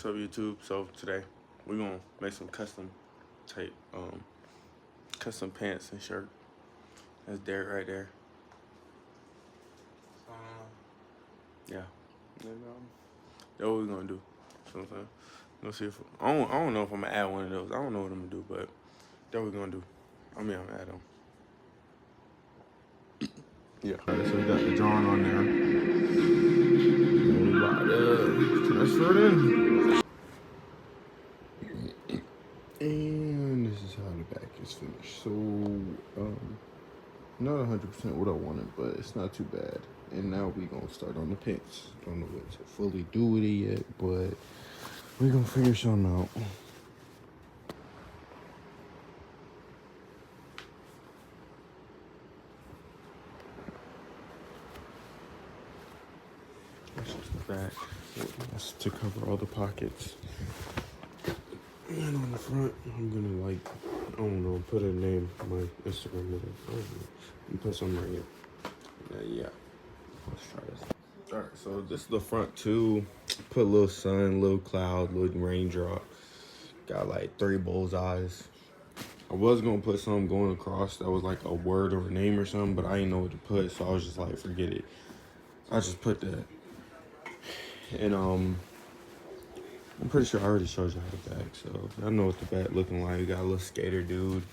up, YouTube? So today we're gonna make some custom type custom pants and shirt. That's Derek right there. Yeah. And, that's what we're gonna do. You know what I'm saying? Let's see if I don't know if I'm gonna add one of those. I don't know what I'm gonna do, but that's what we're gonna do. I'm gonna add them. Yeah. Alright, so we got the drawing on there. And we about to transfer it in. And this is how the back is finished. So, not 100% what I wanted, but it's not too bad. And now we gonna start on the pants. Don't know what to fully do with it yet, but we gonna figure something out. That's just the back. That's to cover all the pockets. And on the front, I'm gonna I don't know, put a name on my Instagram with it. I don't know. You put something right here. Yeah. Let's try this. All right, so this is the front too. Put a little sun, little cloud, little raindrop. Got like 3 bullseyes. I was gonna put something going across that was like a word or a name or something, but I didn't know what to put, so I was just like, forget it. I just put that. And I'm pretty sure I already showed you how the back, so I know what the back looking like. We got a little skater dude.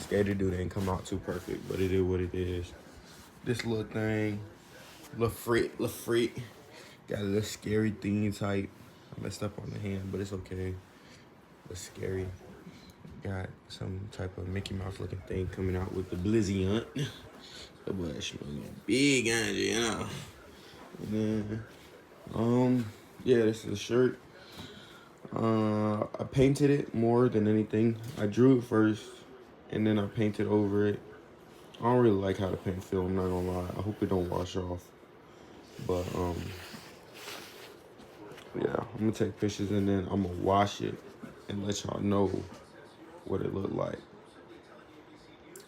Skater dude ain't come out too perfect, but it is what it is. This little thing, little freak. Got a little scary theme type. I messed up on the hand, but it's okay. It's scary. Got some type of Mickey Mouse looking thing coming out with the Blizzy hunt. That boy smelling big energy, you know. And then, yeah, this is a shirt. I painted it more than anything. I drew it first, and then I painted over it. I don't really like how the paint feel, I'm not gonna lie. I hope it don't wash off. But, yeah, I'm gonna take pictures and then I'm gonna wash it and let y'all know what it looked like.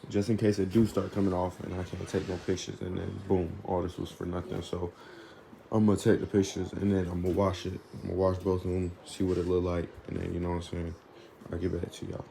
Just in case it do start coming off and I can't take no pictures and then boom, all this was for nothing. So I'm gonna take the pictures and then I'm gonna wash it. I'm gonna wash both of them, see what it look like, and then, you know what I'm saying, I'll get back to y'all.